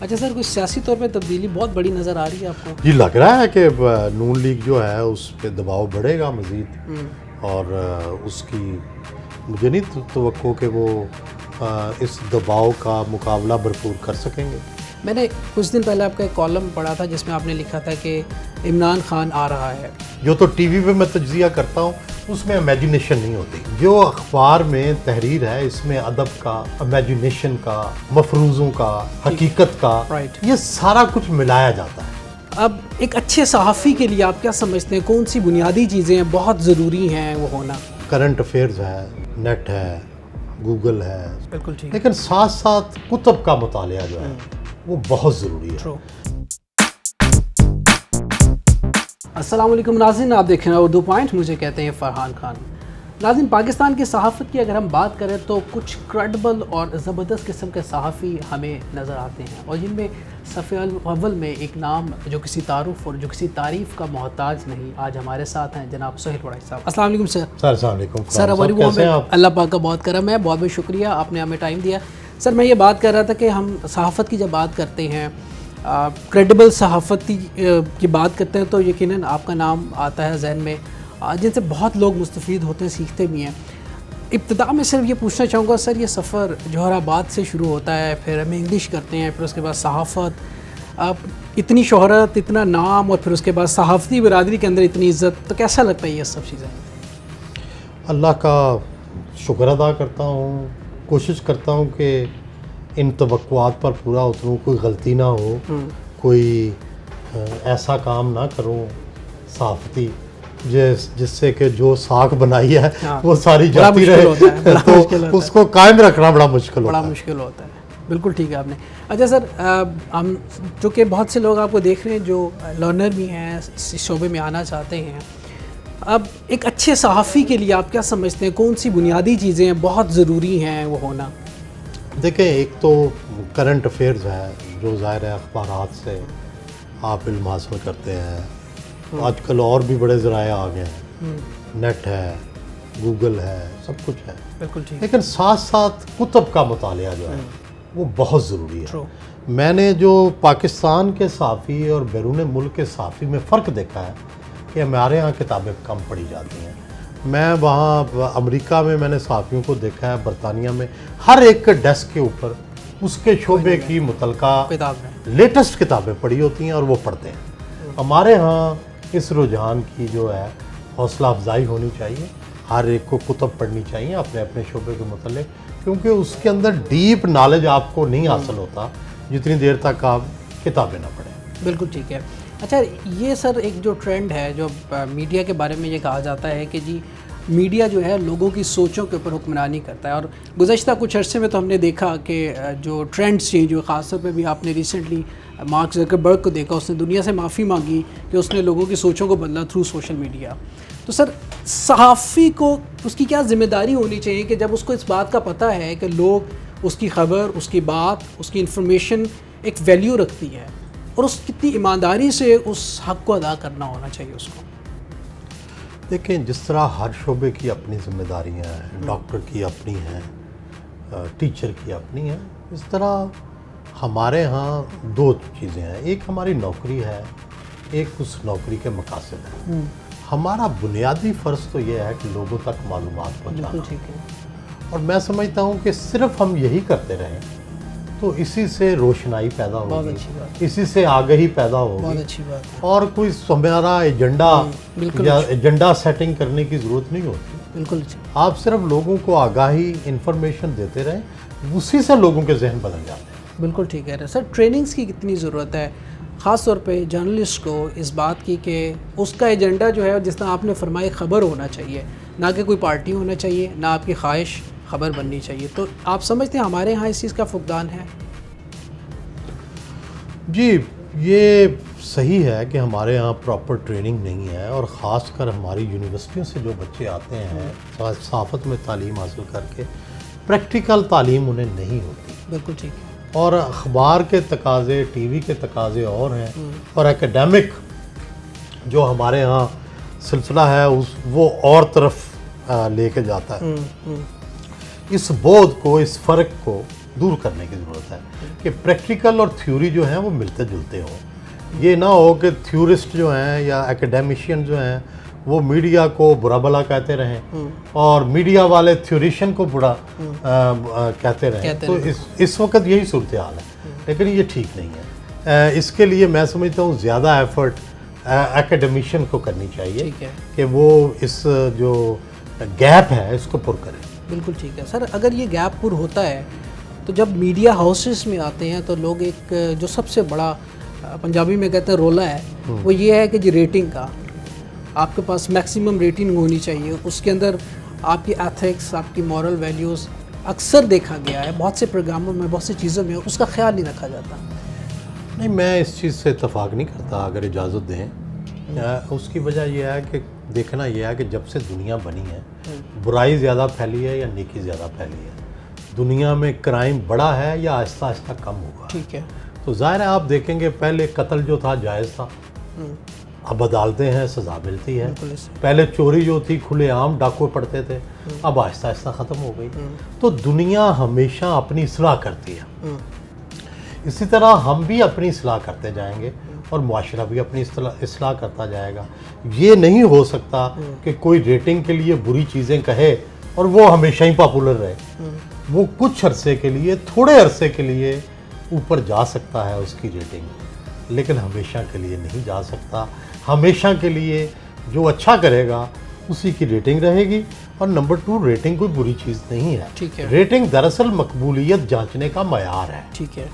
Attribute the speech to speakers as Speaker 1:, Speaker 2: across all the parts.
Speaker 1: अच्छा सर, कुछ सियासी तौर पे तब्दीली बहुत बड़ी नज़र आ रही है आपको?
Speaker 2: जी, लग रहा है कि नून लीग जो है उस पर दबाव बढ़ेगा मज़ीद, और उसकी मुझे नहीं तवक्को कि वो इस दबाव का मुकाबला भरपूर कर सकेंगे।
Speaker 1: मैंने कुछ दिन पहले आपका एक कॉलम पढ़ा था जिसमें आपने लिखा था कि इमरान खान आ रहा है।
Speaker 2: जो तो टीवी पे मैं तज्जिया करता हूँ उसमें इमेजिनेशन नहीं होती। जो अखबार में तहरीर है इसमें अदब का, इमेजिनेशन का, मफरूज़ों का, हकीकत का, ये सारा कुछ मिलाया जाता है।
Speaker 1: अब एक अच्छे सहाफ़ी के लिए आप क्या समझते हैं, कौन सी बुनियादी चीज़ें बहुत ज़रूरी हैं वो होना?
Speaker 2: करंट अफेयर्स है, नेट है, गूगल है,
Speaker 1: बिल्कुल ठीक,
Speaker 2: लेकिन साथ साथ कुतुब का मुतालिया जो है वो बहुत ज़रूरी है।
Speaker 1: अस्सलाम वालेकुम नाज़रीन, आप देख रहे हैं उर्दू पॉइंट, मुझे कहते हैं फ़रहान खान। नाज़रीन, पाकिस्तान की सहाफ़त की अगर हम बात करें तो कुछ क्रेडिबल और ज़बरदस्त किस्म के सहाफ़ी हमें नज़र आते हैं, और जिनमें सफ़े अव्वल में एक नाम जो किसी तारुफ़ और जो किसी तारीफ़ का मोहताज नहीं, आज हमारे साथ हैं जनाब सोहेल वड़ाई साहब। अस्सलाम वालेकुम सर।
Speaker 2: अस्सलाम वालेकुम
Speaker 1: सर, हमारी वो अल्लाह पाक का बहुत करम है, बहुत बहुत शुक्रिया, आपने हमें टाइम दिया। सर, मैं ये बात कर रहा था कि हम सहाफ़त की जब बात करते हैं, क्रेडिबल सहाफ़ती की बात करते हैं, तो यकीनन आपका नाम आता है जहन में, जिनसे बहुत लोग मुस्तफ़ीद होते हैं, सीखते भी हैं। इब्तिदा में सिर्फ ये पूछना चाहूँगा सर, ये सफ़र जोहराबाद से शुरू होता है, फिर हम इंग्लिश करते हैं, फिर उसके बाद सहाफ़त, इतनी शोहरत, इतना नाम, और फिर उसके बाद सहाफ़ती बिरादरी के अंदर इतनी इज़्ज़त, तो कैसा लगता है ये सब चीज़ें?
Speaker 2: अल्लाह का शुक्र अदा करता हूँ, कोशिश करता हूँ कि इन तवक्कुआत पर पूरा उतरूँ, कोई गलती ना हो, कोई ऐसा काम ना करूँ सहाफ़ती जिससे कि जो साख बनाई है वो सारी जाती रहे, तो उसको कायम रखना बड़ा मुश्किल
Speaker 1: होता है। बिल्कुल ठीक है आपने। अच्छा सर, हम चूँकि बहुत से लोग आपको देख रहे हैं जो लर्नर भी हैं, इस शोबे में आना चाहते हैं, अब एक अच्छे सहाफ़ी के लिए आप क्या समझते हैं, कौन सी बुनियादी चीज़ें बहुत ज़रूरी हैं वो होना?
Speaker 2: देखें, एक तो करंट अफेयर्स है जो ज़ाहिर है अखबारात से आप इल्म हासिल करते हैं। आजकल और भी बड़े ज़राए आ गए हैं, नेट है, गूगल है, सब कुछ है।
Speaker 1: बिल्कुल ठीक। लेकिन
Speaker 2: साथ साथ कुतुब का मुतालिया जो है वो बहुत ज़रूरी है। मैंने जो पाकिस्तान के सहाफ़ी और बैरून मुल्क के सहाफ़ी में फ़र्क देखा है कि हमारे यहाँ किताबें कम पढ़ी जाती हैं। मैं वहाँ अमेरिका में मैंने सहाफ़ियों को देखा है, बरतानिया में हर एक के डेस्क के ऊपर उसके शोबे की मुतलका लेटेस्ट किताबें पढ़ी होती हैं और वो पढ़ते हैं। हमारे यहाँ इस रुझान की जो है हौसला अफजाई होनी चाहिए, हर एक को कुतुब पढ़नी चाहिए अपने अपने शोबे के मुतल्लिक़, क्योंकि उसके अंदर डीप नॉलेज आपको नहीं हासिल होता जितनी देर तक आप किताबें ना पढ़ें।
Speaker 1: बिल्कुल ठीक है। अच्छा, ये सर एक जो ट्रेंड है, जो मीडिया के बारे में ये कहा जाता है कि जी मीडिया जो है लोगों की सोचों के ऊपर हुक्मरानी करता है, और गुज़श्ता कुछ अरसे में तो हमने देखा कि जो ट्रेंड्स चेंज हुए, ख़ासतौर पे भी आपने रिसेंटली मार्क ज़करबर्ग को देखा, उसने दुनिया से माफ़ी मांगी कि उसने लोगों की सोचों को बदला थ्रू सोशल मीडिया। तो सर, सहाफ़ी को उसकी क्या ज़िम्मेदारी होनी चाहिए कि जब उसको इस बात का पता है कि लोग उसकी ख़बर, उसकी बात, उसकी इन्फॉर्मेशन एक वैल्यू रखती है, और उस कितनी ईमानदारी से उस हक़ को अदा करना होना चाहिए उसको?
Speaker 2: देखें, जिस तरह हर शोबे की अपनी जिम्मेदारियाँ हैं, डॉक्टर की अपनी हैं, टीचर की अपनी हैं, इस तरह हमारे यहाँ दो चीज़ें हैं। एक हमारी नौकरी है, एक उस नौकरी के मकासद हैं। हमारा बुनियादी फ़र्ज़ तो ये है कि लोगों तक मालूमात पहुँचाना, और मैं समझता हूँ कि सिर्फ हम यही करते रहें तो इसी से रोशनाई पैदा होगी, इसी से आगाही पैदा होगी।
Speaker 1: बहुत अच्छी बात है।
Speaker 2: और कोई हमारा एजेंडा सेटिंग करने की ज़रूरत नहीं होती।
Speaker 1: बिल्कुल,
Speaker 2: आप सिर्फ लोगों को आगाही इंफॉर्मेशन देते रहें, उसी से लोगों के जहन बदल जाते हैं।
Speaker 1: बिल्कुल ठीक है सर। ट्रेनिंग्स की कितनी ज़रूरत है, ख़ास तौर पे जर्नलिस्ट को, इस बात की कि उसका एजेंडा जो है जिस तरह आपने फरमाया ख़बर होना चाहिए, ना कि कोई पार्टी होना चाहिए, ना आपकी ख्वाहिश ख़बर बननी चाहिए। तो आप समझते हैं हमारे यहाँ इस चीज़ का फुकदान है?
Speaker 2: जी, ये सही है कि हमारे यहाँ प्रॉपर ट्रेनिंग नहीं है, और ख़ास कर हमारी यूनिवर्सिटियों से जो बच्चे आते हैं सहाफ़त में तालीम हासिल करके, प्रैक्टिकल तालीम उन्हें नहीं होती।
Speaker 1: बिल्कुल ठीक है।
Speaker 2: और अखबार के तकाज़े, टीवी के तकाज़े और हैं, और एकेडमिक जो हमारे यहाँ सिलसिला है वो और तरफ लेके जाता है। इस बोध को, इस फ़र्क को दूर करने की ज़रूरत है कि प्रैक्टिकल और थ्योरी जो हैं वो मिलते जुलते हों। ये ना हो कि थ्योरिस्ट जो हैं या एकेडमिशियन जो हैं वो मीडिया को बुरा भला कहते रहें और मीडिया वाले थ्योरिशियन को बुरा कहते रहें। तो इस वक्त यही सूरत हाल है, लेकिन ये ठीक नहीं है। इसके लिए मैं समझता हूँ ज़्यादा एफर्ट एकेडमिशियन को करनी चाहिए कि वो इस जो गैप है इसको पुर करें।
Speaker 1: बिल्कुल ठीक है सर। अगर ये गैप पुर होता है तो जब मीडिया हाउसेस में आते हैं तो लोग एक जो सबसे बड़ा पंजाबी में कहते हैं रोला है, वो ये है कि जी रेटिंग का, आपके पास मैक्सिमम रेटिंग होनी चाहिए, उसके अंदर आपकी एथिक्स, आपकी मॉरल वैल्यूज़ अक्सर देखा गया है बहुत से प्रोग्रामों में, बहुत सी चीज़ों में उसका ख्याल नहीं रखा जाता।
Speaker 2: नहीं, मैं इस चीज़ से इत्तेफाक नहीं करता, अगर इजाज़त दें। उसकी वजह यह है कि देखना यह है कि जब से दुनिया बनी है बुराई ज़्यादा फैली है या नेकी ज़्यादा फैली है, दुनिया में क्राइम बड़ा है या आहिस्ता आहिस्ता कम हुआ।
Speaker 1: ठीक है।
Speaker 2: तो ज़ाहिर है आप देखेंगे पहले कत्ल जो था जायज़ था, अब अदालतें हैं, सज़ा मिलती है। पहले चोरी जो थी खुलेआम डाकू पड़ते थे, अब आहिस्ता आहिस्ता ख़त्म हो गई। तो दुनिया हमेशा अपनी इस्लाह करती है, इसी तरह हम भी अपनी इस्लाह करते जाएंगे और मुआशरा भी अपनी इस्लाह करता जाएगा। ये नहीं हो सकता कि कोई रेटिंग के लिए बुरी चीज़ें कहे और वो हमेशा ही पॉपुलर रहे। वो कुछ अरसे के लिए, थोड़े अरसे के लिए ऊपर जा सकता है उसकी रेटिंग, लेकिन हमेशा के लिए नहीं जा सकता। हमेशा के लिए जो अच्छा करेगा उसी की रेटिंग रहेगी। और नंबर 2, रेटिंग कोई बुरी चीज़ नहीं है।
Speaker 1: ठीक है।
Speaker 2: रेटिंग दरअसल मकबूलियत जांचने का मयार है।
Speaker 1: ठीक है।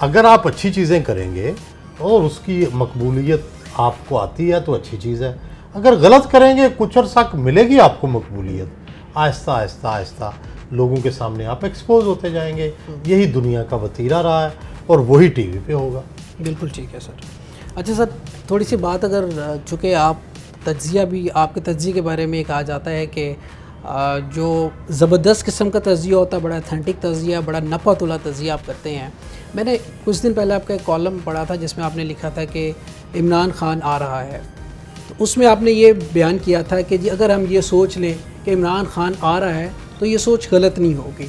Speaker 2: अगर आप अच्छी चीज़ें करेंगे और उसकी मकबूलियत आपको आती है तो अच्छी चीज़ है, अगर गलत करेंगे कुछ अर्सा मिलेगी आपको मकबूलियत, आहिस्ता आहिस्ता आहिस्ता लोगों के सामने आप एक्सपोज होते जाएंगे। यही दुनिया का वतीरा रहा है और वही टीवी पे होगा।
Speaker 1: बिल्कुल ठीक है सर। अच्छा सर, थोड़ी सी बात, अगर चूँकि आप तज्ज़िया भी, आपके तज्ज़िये के बारे में कहा जाता है कि जो ज़बरदस्त किस्म का तज्ज़िया होता है, बड़ा अथेंटिक तज्ज़िया, बड़ा नफ़ा तुला तज्ज़िया आप करते हैं। मैंने कुछ दिन पहले आपका एक कॉलम पढ़ा था जिसमें आपने लिखा था कि इमरान खान आ रहा है, तो उसमें आपने ये बयान किया था कि जी अगर हम ये सोच लें कि इमरान खान आ रहा है तो ये सोच गलत नहीं होगी।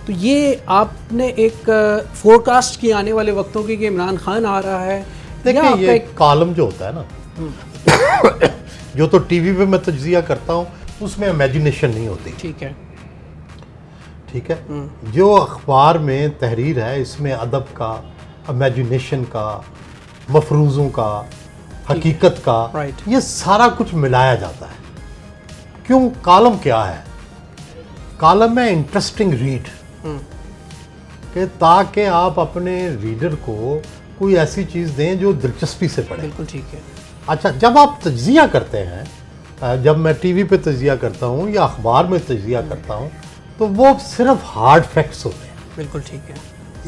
Speaker 1: तो ये आपने एक फोरकास्ट की आने वाले वक्तों की कि इमरान खान आ रहा है।
Speaker 2: देखिए ये कॉलम जो होता है ना जो तो टीवी पे मैं तज्जिया करता हूँ उसमें इमेजिनेशन नहीं होती।
Speaker 1: ठीक है।
Speaker 2: ठीक है। जो अखबार में तहरीर है इसमें अदब का, इमेजिनेशन का, मफरूज़ों का, हकीकत का, ये सारा कुछ मिलाया जाता है। क्यों? कॉलम क्या है? कॉलम है इंटरेस्टिंग रीड, कि ताकि आप अपने रीडर को कोई ऐसी चीज़ दें जो दिलचस्पी से पढ़े।
Speaker 1: बिल्कुल ठीक है।
Speaker 2: अच्छा, जब आप तज्जिया करते हैं, जब मैं टीवी पे तज्जिया करता हूँ या अखबार में तज्जिया करता हूँ, तो वो सिर्फ हार्ड फैक्ट्स होते हैं।
Speaker 1: बिल्कुल ठीक है।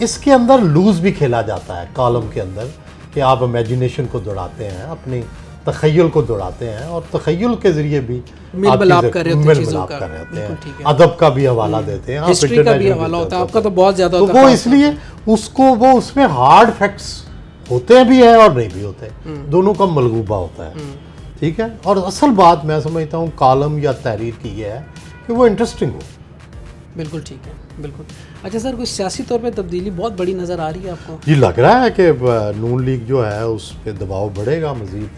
Speaker 2: इसके अंदर लूज भी खेला जाता है कॉलम के अंदर, कि आप इमेजिनेशन को दौड़ाते हैं, अपनी तखय्युल को दौड़ाते हैं और तखय्युल के ज़रिए भी
Speaker 1: मिल-मिलाप कर रहे होते हैं,
Speaker 2: अदब का भी हवाला देते हैं,
Speaker 1: हिस्ट्री का भी हवाला होता है, आपका तो बहुत ज़्यादा
Speaker 2: होता है। वो इसलिए उसको वो उसमें हार्ड फैक्ट्स होते भी हैं और नहीं भी होते, दोनों का मलगूबा होता है। ठीक है। और असल बात मैं समझता हूँ कॉलम या तहरीर की ये है कि वो इंटरेस्टिंग हो।
Speaker 1: बिल्कुल ठीक है। बिल्कुल। अच्छा सर, कुछ सियासी तौर पे तब्दीली बहुत बड़ी नज़र आ रही है आपको?
Speaker 2: जी, लग रहा है कि नून लीग जो है उस पर दबाव बढ़ेगा मज़ीद,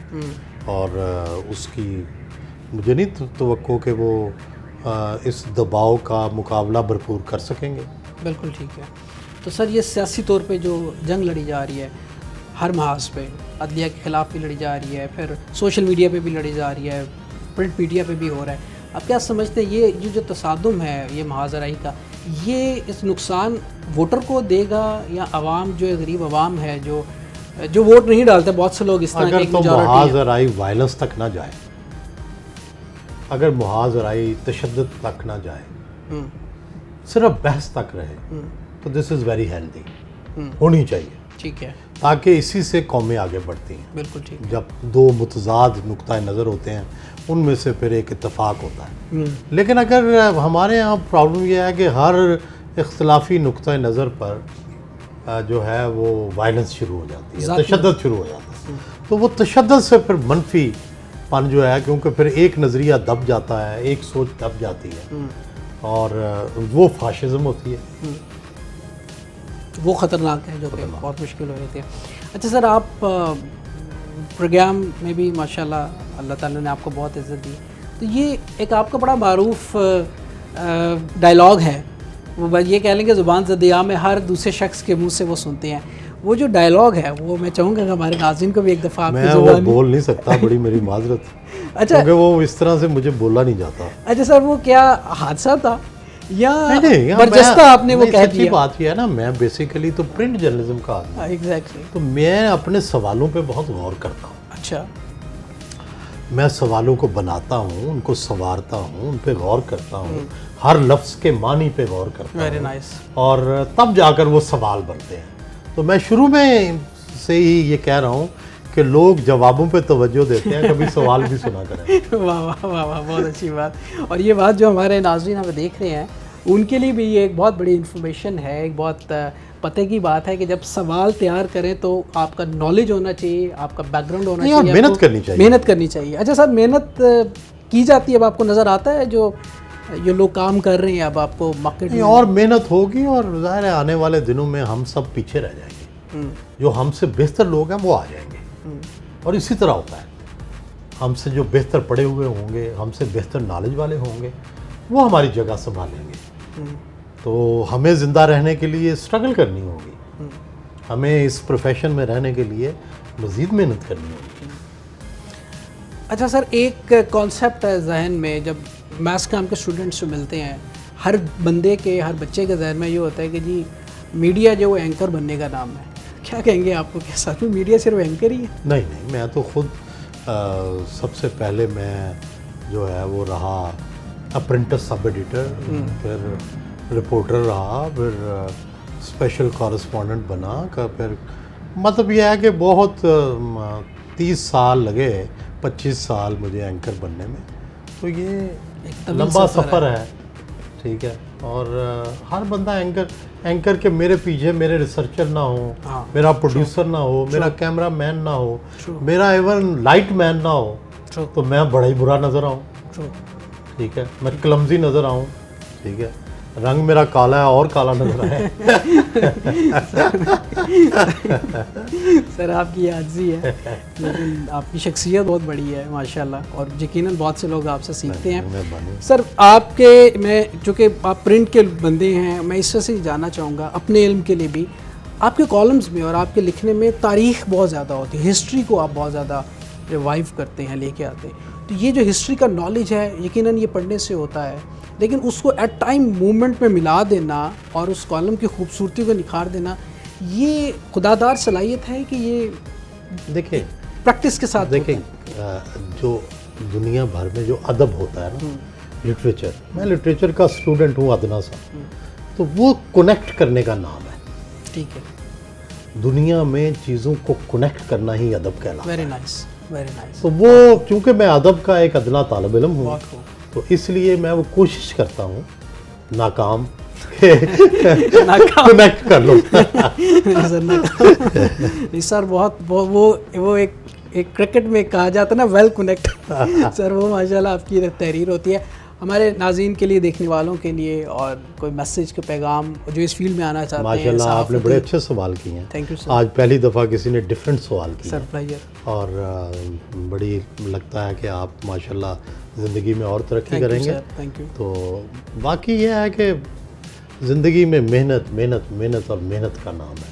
Speaker 2: और उसकी मुझे नहीं तवक्को कि वो इस दबाव का मुकाबला भरपूर कर सकेंगे।
Speaker 1: बिल्कुल ठीक है। तो सर, ये सियासी तौर पे जो जंग लड़ी जा रही है हर महाज पे, अदलिया के ख़िलाफ़ भी लड़ी जा रही है, फिर सोशल मीडिया पे भी लड़ी जा रही है, प्रिंट मीडिया पे भी हो रहा है, आप क्या समझते हैं ये जो तसादुम है, ये महाजराई का, ये इस नुकसान वोटर को देगा या आवाम, जो गरीब आवाम है जो वोट नहीं डालते, बहुत से लोग इस तरह
Speaker 2: अगर तो महाजराई वायलेंस तक ना जाए, अगर महाजराई तशद्दुद तक ना जाए, सिर्फ बहस तक रहे, तो दिस इज़ वेरी हेल्दी, होनी चाहिए।
Speaker 1: ठीक है।
Speaker 2: ताकि इसी से कौमें आगे बढ़ती हैं।
Speaker 1: बिल्कुल ठीक है।
Speaker 2: जब दो मुतज़ाद नुक्ता नज़र होते हैं उनमें से फिर एक इत्तेफाक होता है। लेकिन अगर हमारे यहाँ प्रॉब्लम यह है कि हर इख्तलाफी नुक्ता नज़र पर जो है वो वायलेंस शुरू हो जाती है, तशद्दुद शुरू हो जाता है। तो वो तशद्दुद से फिर मनफी पन जो है, क्योंकि फिर एक नज़रिया दब जाता है, एक सोच दब जाती है और वो फाशिज़म होती है।
Speaker 1: वो ख़तरनाक है, जो कि बहुत मुश्किल हो रही थी। अच्छा सर, आप प्रोग्राम में भी माशाल्लाह अल्लाह ताला ने आपको बहुत इज़्ज़त दी, तो ये एक आपका बड़ा मारूफ डायलॉग है, वो ये कह लेंगे ज़ुबान ज़दिया में हर दूसरे शख्स के मुंह से वो सुनते हैं। वो जो डायलॉग है वो मैं चाहूँगा कि हमारे नाज़रीन को भी एक दफ़ा आपकी
Speaker 2: मैं वो बोल नहीं सकता, बड़ी मेरी माजरत।
Speaker 1: अच्छा,
Speaker 2: क्योंकि वो इस तरह से मुझे बोला नहीं जाता।
Speaker 1: अच्छा सर, वो क्या हादसा था या
Speaker 2: नहीं,
Speaker 1: बरजस्ता आपने वो कह दिया?
Speaker 2: बात यह है ना, मैं बेसिकली तो प्रिंट जर्नलिज्म का आदमी।
Speaker 1: एग्जैक्टली।
Speaker 2: तो मैं अपने सवालों पे बहुत गौर करता हूँ।
Speaker 1: अच्छा।
Speaker 2: मैं सवालों को बनाता हूँ, उनको संवारता हूँ, उन पे गौर करता हूँ, हर लफ्ज़ के मानी पे गौर करता हूँ।
Speaker 1: Very nice. और
Speaker 2: तब जाकर वो सवाल बनते हैं। तो मैं शुरू में से ही ये कह रहा हूँ कि लोग जवाबों पे तवज्जो देते हैं, कभी सवाल भी सुना करें।
Speaker 1: वाह वाह वाह वाह, बहुत अच्छी बात। और ये बात जो हमारे नाज़रीन हमें देख रहे हैं उनके लिए भी ये एक बहुत बड़ी इन्फॉर्मेशन है, एक बहुत पते की बात है कि जब सवाल तैयार करें तो आपका नॉलेज होना चाहिए, आपका बैकग्राउंड होना चाहिए,
Speaker 2: मेहनत करनी चाहिए।
Speaker 1: मेहनत करनी चाहिए। अच्छा सर, मेहनत की जाती है, अब आपको नज़र आता है जो लोग काम कर रहे हैं, अब आपको मार्केट में
Speaker 2: और मेहनत होगी और ज़ाहिर है आने वाले दिनों में हम सब पीछे रह जाएंगे। जो हमसे बेहतर लोग हैं वो आ जाएंगे, और इसी तरह होता है। हमसे जो बेहतर पढ़े हुए होंगे, हमसे बेहतर नॉलेज वाले होंगे, वो हमारी जगह संभालेंगे। तो हमें ज़िंदा रहने के लिए स्ट्रगल करनी होगी, हमें इस प्रोफेशन में रहने के लिए मज़ीद मेहनत करनी होगी।
Speaker 1: अच्छा सर, एक कॉन्सेप्ट है जहन में, जब मैथ्स काम के स्टूडेंट्स जो मिलते हैं, हर बंदे के, हर बच्चे के जहन में ये होता है कि जी मीडिया जो एंकर बनने का नाम है। क्या कहेंगे आपको, क्या सच में मीडिया सिर्फ एंकर ही है?
Speaker 2: नहीं नहीं, मैं तो खुद सबसे पहले मैं जो है वो रहा अप्रेंटिस सब एडिटर, फिर रिपोर्टर रहा, फिर स्पेशल कॉरेस्पॉन्डेंट बना का, फिर मतलब यह है कि बहुत 30 साल लगे, 25 साल मुझे एंकर बनने में। तो ये लंबा सफ़र है, ठीक है। और हर बंदा एंकर के मेरे पीछे मेरे रिसर्चर ना हो, मेरा प्रोड्यूसर ना हो, मेरा कैमरा मैन ना हो, मेरा इवन लाइट मैन ना हो, तो मैं बड़ा ही बुरा नज़र आऊँ, ठीक है। मैं क्लमजी नज़र आऊँ, ठीक है। रंग मेरा काला है और काला नजर आए।
Speaker 1: सर आपकी आजी है, लेकिन आपकी शख्सियत बहुत बड़ी है माशाल्लाह, और यकीनन बहुत से लोग आपसे सीखते हैं। सर आपके, मैं चूँकि आप प्रिंट के बंदे हैं, मैं इस वजह से जानना चाहूँगा अपने इल्म के लिए भी, आपके कॉलम्स में और आपके लिखने में तारीख़ बहुत ज़्यादा होती है, हिस्ट्री को आप बहुत ज़्यादा रिवाइव करते हैं, लेके आते हैं। तो ये जो हिस्ट्री का नॉलेज है यकीनन ये पढ़ने से होता है, लेकिन उसको एट टाइम मूवमेंट में मिला देना और उस कॉलम की खूबसूरती को निखार देना, ये खुदादार सलाहियत है कि ये
Speaker 2: देखिए
Speaker 1: प्रैक्टिस के साथ?
Speaker 2: देखिए जो दुनिया भर में जो अदब होता है ना, लिटरेचर, मैं लिटरेचर का स्टूडेंट हूँ अदना सा, तो वो कनेक्ट करने का नाम है, ठीक है। दुनिया में चीज़ों को कनेक्ट करना ही अदब कहलाता है।
Speaker 1: Very nice, very nice.
Speaker 2: तो वो चूँकि मैं अदब का एक अदना तालिब इल्म हूँ, तो इसलिए मैं वो कोशिश करता हूँ नाकाम कनेक्ट कर लो।
Speaker 1: नहीं सर, बहुत वो एक क्रिकेट में कहा जाता है ना, वेल कनेक्ट। सर वो माशाल्लाह आपकी तहरीर होती है। हमारे नाज़रीन के लिए, देखने वालों के लिए, और कोई मैसेज के पैगाम जो इस फील्ड में आना चाहते हैं?
Speaker 2: माशाल्लाह आपने बड़े अच्छे सवाल किए हैं।
Speaker 1: Thank you sir.
Speaker 2: आज पहली दफ़ा किसी ने डिफरेंट सवाल किया,
Speaker 1: सर प्लेजर।
Speaker 2: और बड़ी लगता है कि आप माशाल्लाह ज़िंदगी में और तरक्की करेंगे।
Speaker 1: Thank you.
Speaker 2: तो बाकी यह है कि ज़िंदगी में मेहनत मेहनत मेहनत और मेहनत का नाम है,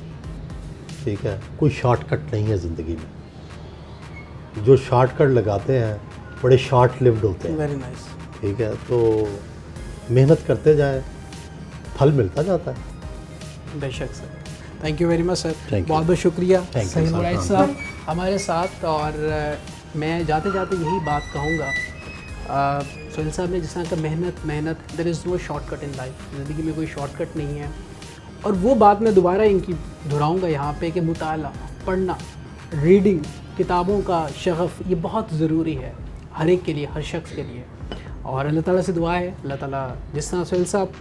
Speaker 2: ठीक है। कोई शॉर्टकट नहीं है ज़िंदगी में। जो शॉर्टकट लगाते हैं बड़े शॉर्ट लिव्ड होते हैं।
Speaker 1: वेरी नाइस,
Speaker 2: ठीक है। तो मेहनत करते जाए, फल मिलता जाता है।
Speaker 1: बेशक sir. Thank you very much sir, बहुत बहुत शुक्रिया
Speaker 2: सहीद
Speaker 1: साहब हमारे साथ। और मैं जाते जाते यही बात कहूँगा, सोहेल साहब ने जिस तरह का मेहनत, there is no shortcut in life, ज़िंदगी में कोई शॉर्टकट नहीं है। और वो बात मैं दोबारा इनकी दोहराऊँगा यहाँ पे कि मुताला, पढ़ना, रीडिंग, किताबों का शगफ़, ये बहुत ज़रूरी है हर एक के लिए, हर शख्स के लिए। और अल्लाह ताला से दुआ है, अल्लाह ताला जिस तरह सोहेल साहब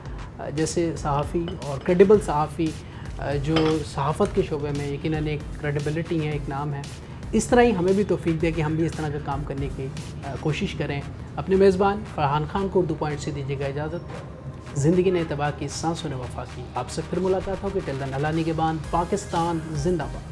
Speaker 1: जैसे सहाफ़ी और क्रेडिबल सहाफ़ी जो सहाफ़त के शोबे में यकीनन एक क्रेडिबिलिटी है, एक नाम है, इस तरह ही हमें भी तौफीक दे कि हम भी इस तरह का काम करने की कोशिश करें। अपने मेज़बान फरहान खान को उर्दू पॉइंट से दीजिएगा इजाज़त। ज़िंदगी ने तबाह की, सांसों ने वफा की। आपसे फिर मुलाकात होगी। टिल देन अल्लाह निगहबान। पाकिस्तान जिंदाबाद।